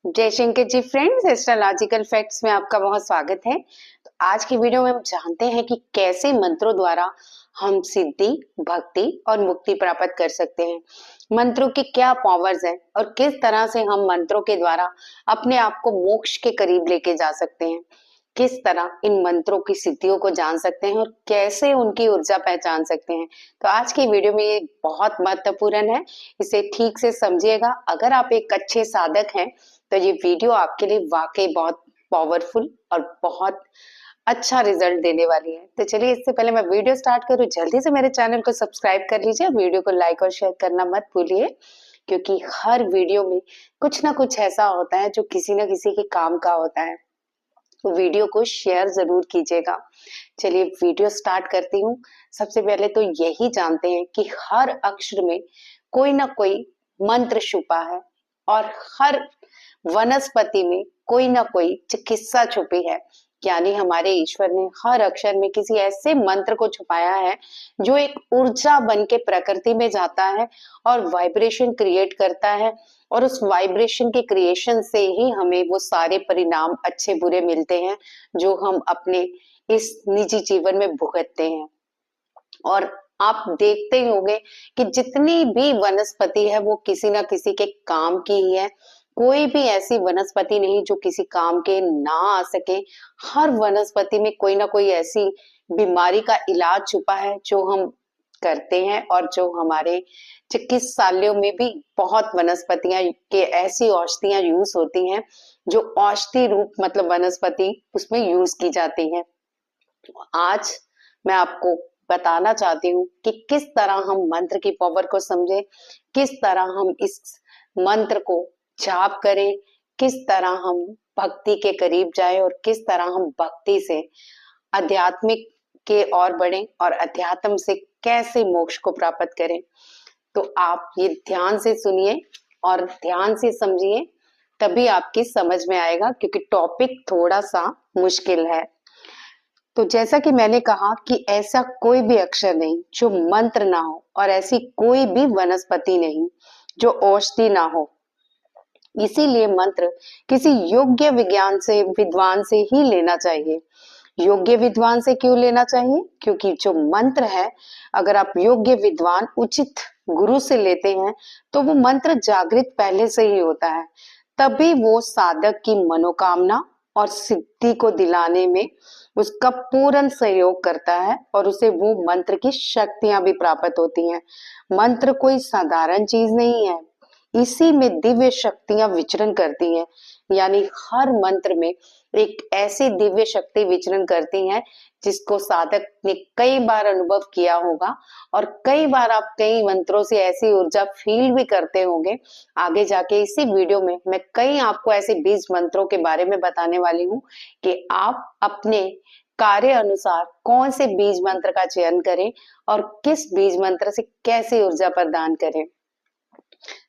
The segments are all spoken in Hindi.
जय Shankar ji friends, astrological facts में आपका बहुत स्वागत है। तो आज की वीडियो में हम जानते हैं कि कैसे मंत्रों द्वारा हम सिद्धि, भक्ति और मुक्ति प्राप्त कर सकते हैं। मंत्रों की क्या पावर्स हैं और किस तरह से हम मंत्रों के द्वारा अपने आप को मोक्ष के करीब लेके जा सकते हैं। किस तरह इन मंत्रों की सिद्धियों को जान सकते हैं और कैसे उनकी ऊर्जा पहचान सकते हैं। तो आज की वीडियो में ये बहुत महत्वपूर्ण है, इसे ठीक से समझिएगा। अगर आप एक अच्छे साधक हैं तो ये वीडियो आपके लिए वाकई बहुत पावरफुल और बहुत अच्छा रिजल्ट देने वाली है। तो चलिए, इससे पहले मैं वीडियो स्टार्ट करूं, जल्दी से मेरे चैनल को सब्सक्राइब कर लीजिए, वीडियो को लाइक और शेयर करना मत भूलिए, क्योंकि हर वीडियो में कुछ ना कुछ ऐसा होता है जो किसी ना किसी के काम का होता है। तो वीडियो को शेयर जरूर कीजिएगा। चलिए वीडियो स्टार्ट करती हूँ। सबसे पहले तो यही जानते हैं कि हर अक्षर में कोई ना कोई मंत्र छुपा है और हर वनस्पति में कोई ना कोई चिकित्सा छुपी है। यानी हमारे ईश्वर ने हर अक्षर में किसी ऐसे मंत्र को छुपाया है जो एक ऊर्जा बन के प्रकृति में जाता है और वाइब्रेशन क्रिएट करता है, और उस वाइब्रेशन के क्रिएशन से ही हमें वो सारे परिणाम अच्छे बुरे मिलते हैं जो हम अपने इस निजी जीवन में भुगतते हैं। और आप देखते ही होंगे कि जितनी भी वनस्पति है वो किसी ना किसी के काम की ही है। कोई भी ऐसी वनस्पति नहीं जो किसी काम के ना आ सके। हर वनस्पति में कोई ना कोई ऐसी बीमारी का इलाज छुपा है जो हम करते हैं, और जो हमारे चिकित्सालयों में भी बहुत वनस्पतियां के ऐसी औषधियां यूज होती हैं जो औषधि रूप मतलब वनस्पति उसमें यूज की जाती है। आज मैं आपको बताना चाहती हूँ कि किस तरह हम मंत्र की पावर को समझें, किस तरह हम इस मंत्र को जाप करें, किस तरह हम भक्ति के करीब जाएं और किस तरह हम भक्ति से आध्यात्मिक के ओर बढ़ें और अध्यात्म से कैसे मोक्ष को प्राप्त करें। तो आप ये ध्यान से सुनिए और ध्यान से समझिए, तभी आपकी समझ में आएगा, क्योंकि टॉपिक थोड़ा सा मुश्किल है। तो जैसा कि मैंने कहा कि ऐसा कोई भी अक्षर नहीं जो मंत्र ना हो, और ऐसी कोई भी वनस्पति नहीं जो औषधि ना हो। इसीलिए मंत्र किसी योग्य विद्वान से ही लेना चाहिए। योग्य विद्वान से क्यों लेना चाहिए? क्योंकि जो मंत्र है, अगर आप योग्य विद्वान उचित गुरु से लेते हैं तो वो मंत्र जागृत पहले से ही होता है, तभी वो साधक की मनोकामना और सिद्धि को दिलाने में उसका पूर्ण सहयोग करता है, और उसे वो मंत्र की शक्तियां भी प्राप्त होती हैं। मंत्र कोई साधारण चीज नहीं है, इसी में दिव्य शक्तियां विचरण करती हैं। यानी हर मंत्र में एक ऐसी दिव्य शक्ति विचरण करती है जिसको साधक ने कई बार अनुभव किया होगा, और कई बार आप कई मंत्रों से ऐसी ऊर्जा फील भी करते होंगे। आगे जाके इसी वीडियो में मैं कई आपको ऐसे 20 मंत्रों के बारे में बताने वाली हूँ कि आप अपने कार्य अनुसार कौन से बीज मंत्र का चयन करें और किस बीज मंत्र से कैसे ऊर्जा प्रदान करें।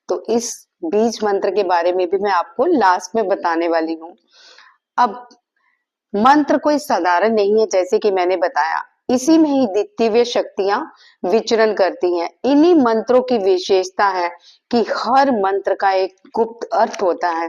तो इस बीज मंत्र के बारे में भी मैं आपको लास्ट में बताने वाली हूँ। अब मंत्र कोई साधारण नहीं है, जैसे कि मैंने बताया, इसी में ही दिव्य शक्तियां विचरण करती हैं। इन्हीं मंत्रों की विशेषता है कि हर मंत्र का एक गुप्त अर्थ होता है।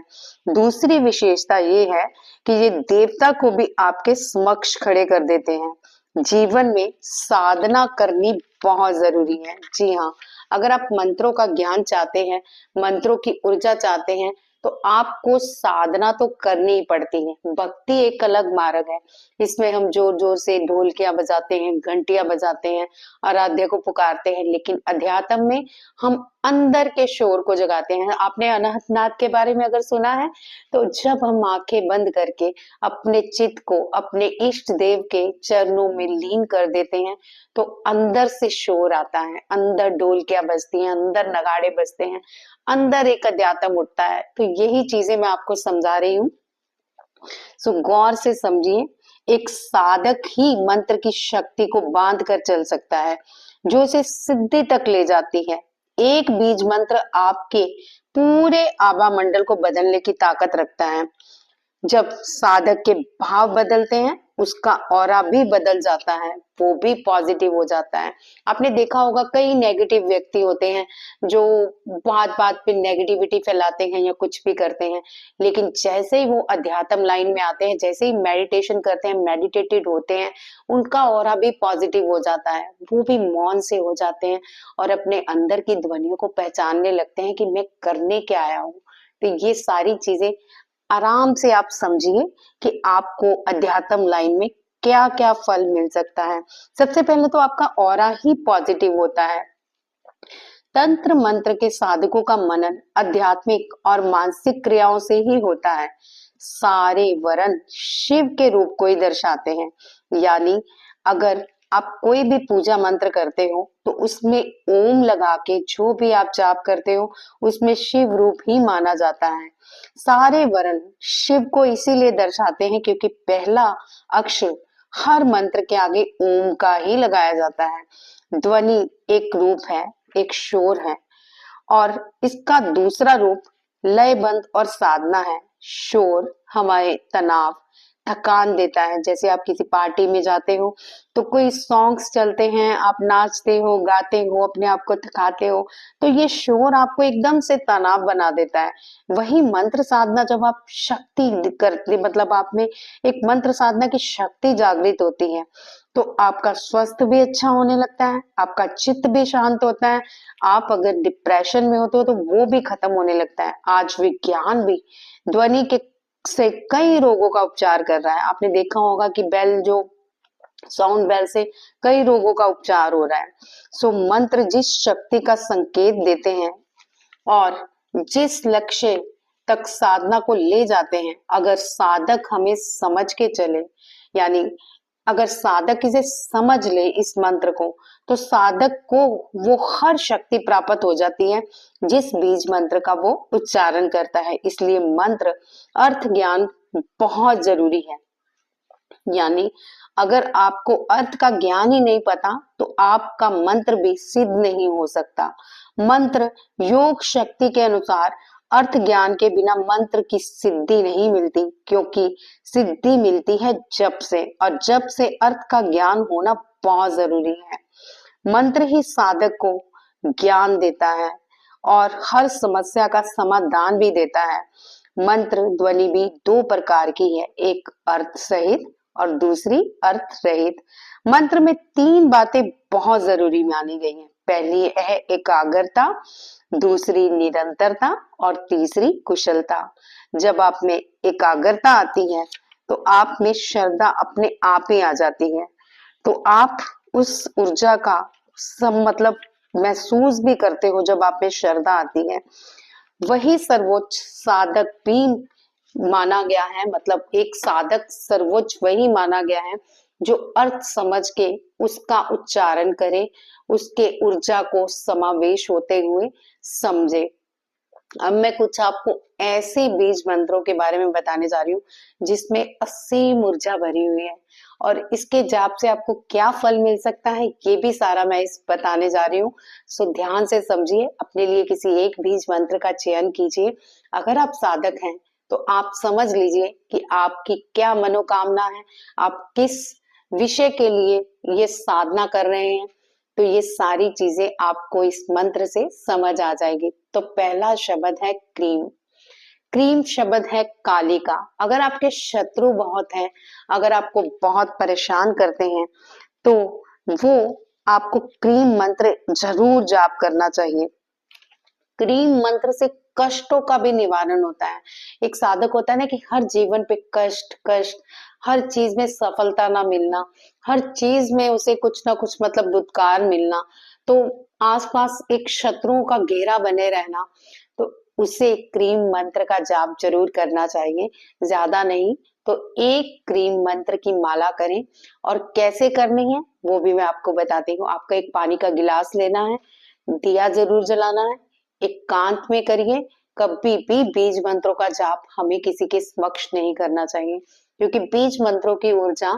दूसरी विशेषता ये है कि ये देवता को भी आपके समक्ष खड़े कर देते हैं। जीवन में साधना करनी बहुत जरूरी है। जी हाँ, अगर आप मंत्रों का ज्ञान चाहते हैं, मंत्रों की ऊर्जा चाहते हैं, तो आपको साधना तो करनी ही पड़ती है। भक्ति एक अलग मार्ग है, इसमें हम जोर जोर से ढोलकियां बजाते हैं, घंटियां बजाते हैं, आराध्य को पुकारते हैं, लेकिन अध्यात्म में हम अंदर के शोर को जगाते हैं। आपने अनहतनाद के बारे में अगर सुना है, तो जब हम आंखें बंद करके अपने चित्त को अपने इष्ट देव के चरणों में लीन कर देते हैं तो अंदर से शोर आता है, अंदर ढोलकियां बजती हैं, अंदर नगाड़े बजते हैं, अंदर एक अध्यात्म उठता है। तो यही चीजें मैं आपको समझा रही हूँ, सो गौर से समझिए। एक साधक ही मंत्र की शक्ति को बांध कर चल सकता है जो इसे सिद्धि तक ले जाती है। एक बीज मंत्र आपके पूरे आभा मंडल को बदलने की ताकत रखता है। जब साधक के भाव बदलते हैं उसका ऑरा भी बदल जाता है, वो भी पॉजिटिव हो जाता है। आपने देखा होगा कई नेगेटिव व्यक्ति होते हैं जो बात बात पे नेगेटिविटी फैलाते हैं या कुछ भी करते हैं, लेकिन जैसे ही वो अध्यात्म लाइन में आते हैं, जैसे ही मेडिटेशन करते हैं, मेडिटेटेड होते हैं, उनका ऑरा भी पॉजिटिव हो जाता है, वो भी मौन से हो जाते हैं और अपने अंदर की ध्वनियों को पहचानने लगते हैं कि मैं करने क्या आया हूँ। तो ये सारी चीजें आराम से आप समझिए कि आपको अध्यात्म लाइन में क्या क्या फल मिल सकता है। सबसे पहले तो आपका ऑरा ही पॉजिटिव होता है। तंत्र मंत्र के साधकों का मनन आध्यात्मिक और मानसिक क्रियाओं से ही होता है। सारे वरण शिव के रूप को ही दर्शाते हैं। यानी अगर आप कोई भी पूजा मंत्र करते हो तो उसमें ओम लगा के जो भी आप जाप करते हो उसमें शिव रूप ही माना जाता है। सारे वर्ण शिव को इसीलिए दर्शाते हैं क्योंकि पहला अक्षर हर मंत्र के आगे ओम का ही लगाया जाता है। ध्वनि एक रूप है, एक शोर है, और इसका दूसरा रूप लयबंध और साधना है। शोर हमारे तनाव, थकान देता है। जैसे आप किसी पार्टी में जाते हो तो कोई सॉन्ग्स चलते हैं, आप नाचते हो, गाते हो, अपने आप को थकाते हो, तो ये शोर आपको एकदम से तनाव बना देता है। वही मंत्र साधना जब आप शक्ति करते, मतलब आप में एक मंत्र साधना की शक्ति जागृत होती है, तो आपका स्वास्थ्य भी अच्छा होने लगता है, आपका चित्त भी शांत होता है। आप अगर डिप्रेशन में होते हो तो वो भी खत्म होने लगता है। आज विज्ञान भी ध्वनि के से कई रोगों का उपचार कर रहा है। आपने देखा होगा कि बेल, जो साउंड बेल से कई रोगों का उपचार हो रहा है। सो मंत्र जिस शक्ति का संकेत देते हैं और जिस लक्ष्य तक साधना को ले जाते हैं, अगर साधक हमें समझ के चले, यानी अगर साधक इसे समझ ले इस मंत्र को, तो साधक को वो हर शक्ति प्राप्त हो जाती है जिस बीज मंत्र का वो उच्चारण करता है। इसलिए मंत्र अर्थ ज्ञान बहुत जरूरी है। यानी अगर आपको अर्थ का ज्ञान ही नहीं पता तो आपका मंत्र भी सिद्ध नहीं हो सकता। मंत्र योग शक्ति के अनुसार अर्थ ज्ञान के बिना मंत्र की सिद्धि नहीं मिलती, क्योंकि सिद्धि मिलती है जप से, और जप से अर्थ का ज्ञान होना बहुत जरूरी है। मंत्र ही साधक को ज्ञान देता है और हर समस्या का समाधान भी देता है। मंत्र ध्वनि भी दो प्रकार की है, एक अर्थ सहित और दूसरी अर्थ रहित। मंत्र में तीन बातें बहुत जरूरी मानी गई हैं। पहली है एकाग्रता, दूसरी निरंतरता और तीसरी कुशलता। जब आप में एकाग्रता आती है तो आप में श्रद्धा अपने आप ही आ जाती है, तो आप उस ऊर्जा का सब मतलब महसूस भी करते हो जब आप में श्रद्धा आती है। वही सर्वोच्च साधक भी माना गया है, मतलब एक साधक सर्वोच्च वही माना गया है जो अर्थ समझ के उसका उच्चारण करे, उसके ऊर्जा को समावेश होते हुए समझे। अब मैं कुछ आपको ऐसे बीज मंत्रों के बारे में बताने जा रही हूँ जिसमें असीम ऊर्जा भरी हुई है, और इसके जाप से आपको क्या फल मिल सकता है ये भी सारा मैं इस बताने जा रही हूँ। सो ध्यान से समझिए, अपने लिए किसी एक बीज मंत्र का चयन कीजिए। अगर आप साधक हैं तो आप समझ लीजिए कि आपकी क्या मनोकामना है, आप किस विषय के लिए ये साधना कर रहे हैं, तो ये सारी चीजें आपको इस मंत्र से समझ आ जाएगी। तो पहला शब्द है क्रीम। क्रीम शब्द है काली का। अगर आपके शत्रु बहुत हैं, अगर आपको बहुत परेशान करते हैं, तो वो आपको क्रीम मंत्र जरूर जाप करना चाहिए। क्रीम मंत्र से कष्टों का भी निवारण होता है। एक साधक होता है ना कि हर जीवन पे कष्ट कष्ट, हर चीज में सफलता ना मिलना, हर चीज में उसे कुछ ना कुछ मतलब दुत्कार मिलना, तो आसपास एक शत्रुओं का घेरा बने रहना, तो उसे क्रीम मंत्र का जाप जरूर करना चाहिए। ज्यादा नहीं तो एक क्रीम मंत्र की माला करें। और कैसे करनी है वो भी मैं आपको बताती हूँ। आपको एक पानी का गिलास लेना है, दिया जरूर जलाना है, एकांत में करिए। कभी भी बीज मंत्रों का जाप हमें किसी के समक्ष नहीं करना चाहिए, क्योंकि बीज मंत्रों की ऊर्जा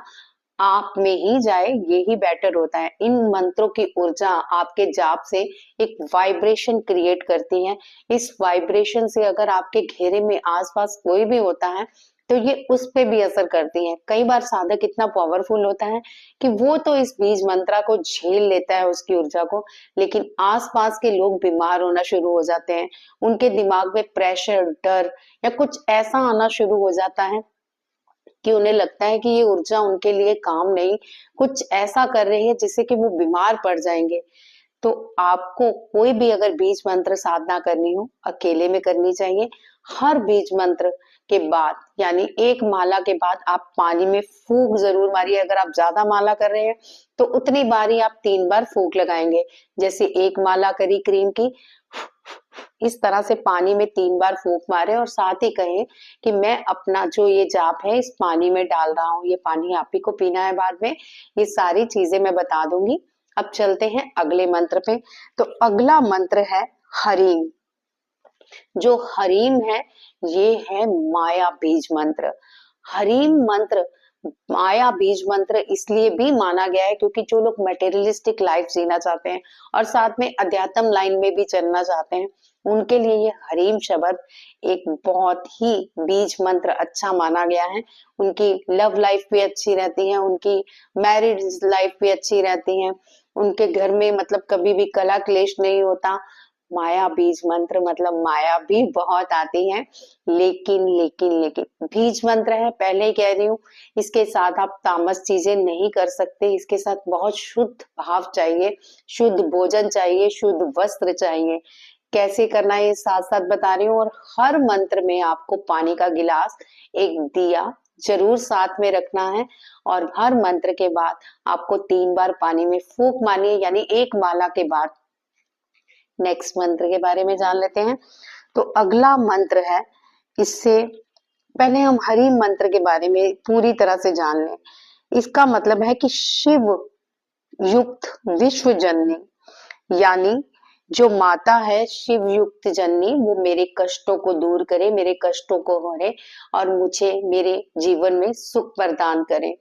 आप में ही जाए, ये ही बेटर होता है। इन मंत्रों की ऊर्जा आपके जाप से एक वाइब्रेशन क्रिएट करती है। इस वाइब्रेशन से अगर आपके घेरे में आसपास कोई भी होता है तो ये उस पे भी असर करती है। कई बार साधक इतना पावरफुल होता है कि वो तो इस बीज मंत्रा को झेल लेता है, उसकी ऊर्जा को, लेकिन आसपास के लोग बीमार होना शुरू हो जाते हैं। उनके दिमाग में प्रेशर, डर या कुछ ऐसा आना शुरू हो जाता है कि उन्हें लगता है कि ये ऊर्जा उनके लिए काम नहीं, कुछ ऐसा कर रही है जिससे कि वो बीमार पड़ जाएंगे। तो आपको कोई भी अगर बीज मंत्र साधना करनी हो, अकेले में करनी चाहिए। हर बीज मंत्र के बाद यानी एक माला के बाद आप पानी में फूंक जरूर मारिए। अगर आप ज्यादा माला कर रहे हैं तो उतनी बारी आप 3 बार फूंक लगाएंगे। जैसे एक माला करी क्रीम की, इस तरह से पानी में 3 बार फूंक मारे और साथ ही कहें कि मैं अपना जो ये जाप है इस पानी में डाल रहा हूँ, ये पानी आप ही को पीना है बाद में। ये सारी चीजें मैं बता दूंगी। अब चलते हैं अगले मंत्र पे। तो अगला मंत्र है हरीम। जो हरीम है ये है माया बीज मंत्र। हरीम मंत्र माया बीज मंत्र इसलिए भी माना गया है क्योंकि जो लोग मटेरियलिस्टिक लाइफ जीना चाहते हैं और साथ में अध्यात्म लाइन में भी चलना चाहते हैं, उनके लिए ये हरीम शब्द एक बहुत ही बीज मंत्र अच्छा माना गया है। उनकी लव लाइफ भी अच्छी रहती है, उनकी मैरिज लाइफ भी अच्छी रहती है, उनके घर में मतलब कभी भी कला क्लेश नहीं होता। माया बीज मंत्र मतलब माया भी बहुत आती है, लेकिन बीज मंत्र है, पहले ही कह रही हूँ, इसके साथ आप तामस चीजें नहीं कर सकते। इसके साथ बहुत शुद्ध भाव चाहिए, शुद्ध भोजन चाहिए, शुद्ध वस्त्र चाहिए। कैसे करना है ये साथ साथ बता रही हूँ। और हर मंत्र में आपको पानी का गिलास, एक दिया जरूर साथ में रखना है। और हर मंत्र के बाद आपको 3 बार पानी में फूंक मारनी है, यानी एक माला के बाद। नेक्स्ट मंत्र के बारे में जान लेते हैं। तो अगला मंत्र है, इससे पहले हम हरि मंत्र के बारे में पूरी तरह से जान लें। इसका मतलब है कि शिव युक्त विश्व जननी, यानी जो माता है शिव युक्त जननी, वो मेरे कष्टों को दूर करे, मेरे कष्टों को हरे और मुझे मेरे जीवन में सुख प्रदान करे।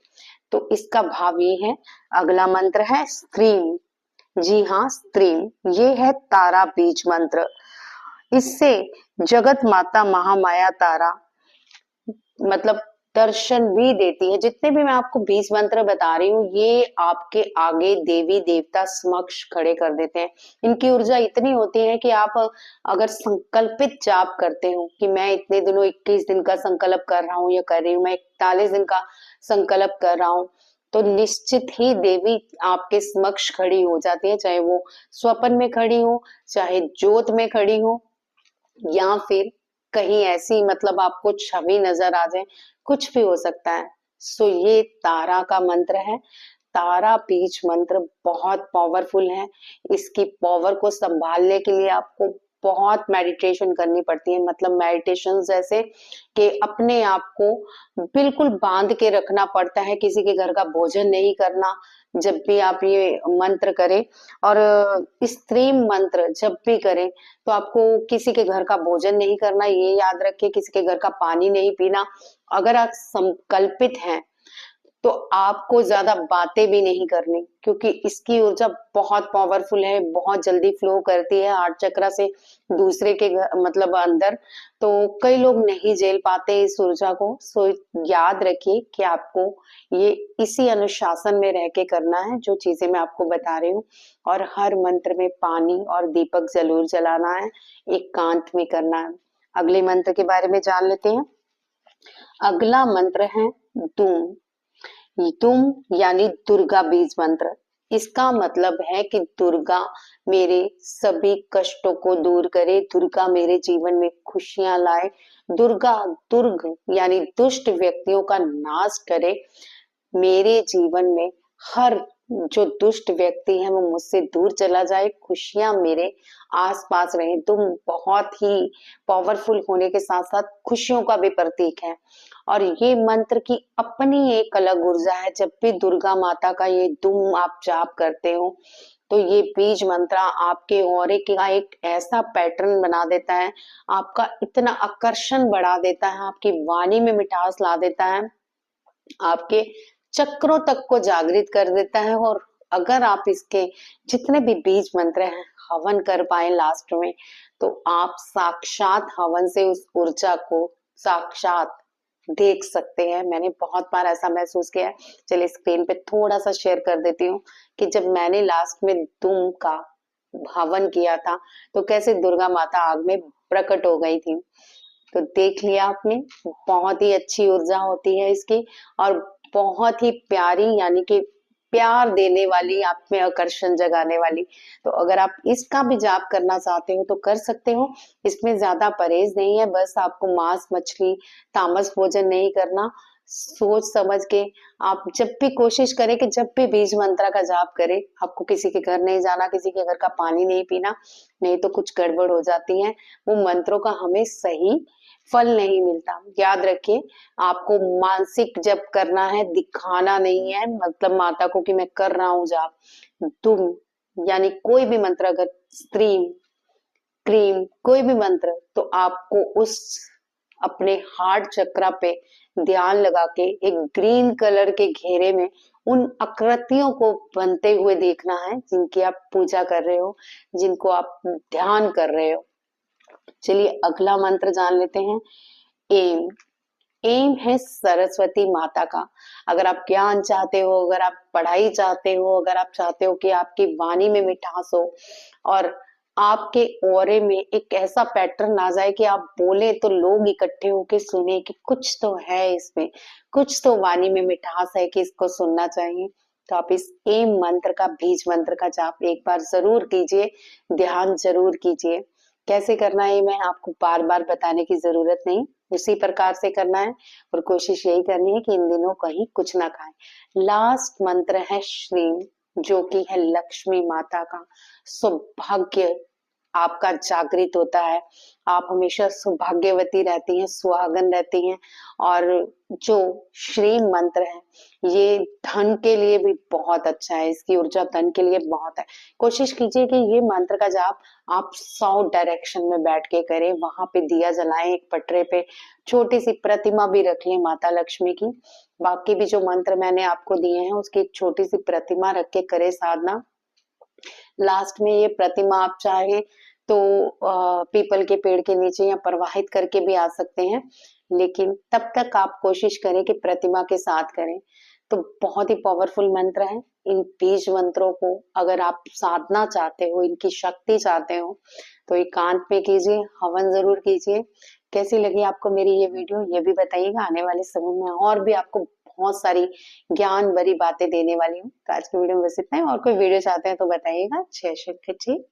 तो इसका भाव ये है। अगला मंत्र है स्त्रीम। जी हाँ, स्त्रीम ये है तारा बीज मंत्र। इससे जगत माता महामाया तारा मतलब दर्शन भी देती है। जितने भी मैं आपको बीज मंत्र बता रही हूँ ये आपके आगे देवी देवता समक्ष खड़े कर देते हैं। इनकी ऊर्जा इतनी होती है कि आप अगर संकल्पित जाप करते हो कि मैं इतने दिनों 21 दिन का संकल्प कर रहा हूँ या कर रही हूँ, मैं 41 दिन का संकल्प कर रहा हूँ, तो निश्चित ही देवी आपके समक्ष खड़ी हो जाती है। चाहे वो स्वप्न में खड़ी हो, चाहे ज्योत में खड़ी हो, या फिर कहीं ऐसी मतलब आपको छवि नजर आ जाए, कुछ भी हो सकता है। सो ये तारा का मंत्र है। तारा बीज मंत्र बहुत पावरफुल है। इसकी पावर को संभालने के लिए आपको बहुत मेडिटेशन करनी पड़ती है। मतलब मेडिटेशन जैसे कि अपने आप को बिल्कुल बांध के रखना पड़ता है, किसी के घर का भोजन नहीं करना जब भी आप ये मंत्र करें। और स्त्री मंत्र जब भी करें तो आपको किसी के घर का भोजन नहीं करना, ये याद रखिए, किसी के घर का पानी नहीं पीना। अगर आप संकल्पित हैं तो आपको ज्यादा बातें भी नहीं करनी, क्योंकि इसकी ऊर्जा बहुत पावरफुल है, बहुत जल्दी फ्लो करती है 8 चक्रा से दूसरे के मतलब अंदर। तो कई लोग नहीं झेल पाते इस ऊर्जा को। सो याद रखिए कि आपको ये इसी अनुशासन में रह के करना है जो चीजें मैं आपको बता रही हूँ। और हर मंत्र में पानी और दीपक जरूर जलाना है, एकांत में करना है। अगले मंत्र के बारे में जान लेते हैं। अगला मंत्र है धूम। तुम यानी दुर्गा बीज मंत्र। इसका मतलब है कि दुर्गा मेरे सभी कष्टों को दूर करे, दुर्गा मेरे जीवन में खुशियां लाए, दुर्गा दुर्ग यानी दुष्ट व्यक्तियों का नाश करे। मेरे जीवन में हर जो दुष्ट व्यक्ति है वो मुझसे दूर चला जाए, खुशियां मेरे आसपास रहे। तुम बहुत ही पावरफुल होने के साथ साथ खुशियों का भी प्रतीक है। और ये मंत्र की अपनी एक अलग ऊर्जा है। जब भी दुर्गा माता का ये दुम आप जाप करते हो तो ये बीज मंत्र आपके ऑरे का एक ऐसा पैटर्न बना देता है, आपका इतना आकर्षण बढ़ा देता है, आपकी वाणी में मिठास ला देता है, आपके चक्रों तक को जागृत कर देता है। और अगर आप इसके जितने भी बीज मंत्र हैं हवन कर पाए लास्ट में, तो आप साक्षात हवन से उस ऊर्जा को साक्षात देख सकते हैं। मैंने बहुत बार ऐसा महसूस किया है। चलिए स्क्रीन पे थोड़ा सा शेयर कर देती हूँ कि जब मैंने लास्ट में धूम का हवन किया था तो कैसे दुर्गा माता आग में प्रकट हो गई थी। तो देख लिया आपने, बहुत ही अच्छी ऊर्जा होती है इसकी और बहुत ही प्यारी, यानी कि प्यार देने वाली, आप में आकर्षण जगाने वाली। तो अगर आप इसका भी जाप करना चाहते हो तो कर सकते हो। इसमें ज्यादा परहेज नहीं है, बस आपको मांस मछली तामस भोजन नहीं करना। सोच समझ के आप जब भी कोशिश करें कि जब भी बीज मंत्र का जाप करें, आपको किसी के घर नहीं जाना, किसी के घर का पानी नहीं पीना, नहीं तो कुछ गड़बड़ हो जाती है। वो मंत्रों का हमें सही फल नहीं मिलता। याद रखिए, आपको मानसिक जप करना है, दिखाना नहीं है। मतलब माता को कि मैं कर रहा हूं जाप। तुम यानी कोई भी मंत्र, अगर स्त्री क्रीम कोई भी मंत्र, तो आपको उस अपने हार्ट चक्रा पे ध्यान लगा के एक ग्रीन कलर के घेरे में उन आकृतियों को बनते हुए देखना है जिनकी आप पूजा कर रहे हो, जिनको आप ध्यान कर रहे हो। चलिए अगला मंत्र जान लेते हैं। एम। एम है सरस्वती माता का। अगर आप ज्ञान चाहते हो, अगर आप पढ़ाई चाहते हो, अगर आप चाहते हो कि आपकी वाणी में मिठास हो और आपके ऑरे में एक ऐसा पैटर्न आ जाए कि आप बोले तो लोग इकट्ठे होके सुने कि कुछ तो है इसमें, कुछ तो वाणी में मिठास है कि इसको सुनना चाहिए, तो आप इस एम मंत्र का, बीज मंत्र का जाप एक बार जरूर कीजिए, ध्यान जरूर कीजिए। कैसे करना है मैं आपको बार बार बताने की जरूरत नहीं, उसी प्रकार से करना है। और कोशिश यही करनी है कि इन दिनों कहीं कुछ ना खाएं। लास्ट मंत्र है श्री, जो कि है लक्ष्मी माता का। सौभाग्य आपका जागृत होता है, आप हमेशा सौभाग्यवती रहती हैं, सुहागन रहती हैं। और जो श्री मंत्र है ये धन के लिए भी बहुत अच्छा है, इसकी ऊर्जा धन के लिए बहुत है। कोशिश कीजिए कि ये मंत्र का जाप आप 100 डायरेक्शन में बैठ के करें, वहां पे दिया जलाएं, एक पटरे पे छोटी सी प्रतिमा भी रख लें माता लक्ष्मी की। बाकी भी जो मंत्र मैंने आपको दिए हैं उसकी एक छोटी सी प्रतिमा रख के करे साधना। लास्ट में ये प्रतिमा आप चाहे तो पीपल के पेड़ के नीचे या प्रवाहित करके भी आ सकते हैं, लेकिन तब तक आप कोशिश करें कि प्रतिमा के साथ करें। तो बहुत ही पावरफुल मंत्र है। इन बीज मंत्रों को अगर आप साधना चाहते हो, इनकी शक्ति चाहते हो, तो एकांत में कीजिए, हवन जरूर कीजिए। कैसी लगी आपको मेरी ये वीडियो, ये भी बताइएगा। आने वाले समय में और भी आपको बहुत सारी ज्ञान भरी बातें देने वाली हूँ। तो आज की वीडियो में बस इतना ही। और कोई वीडियो चाहते हैं तो बताइएगा, शेयर कीजिए।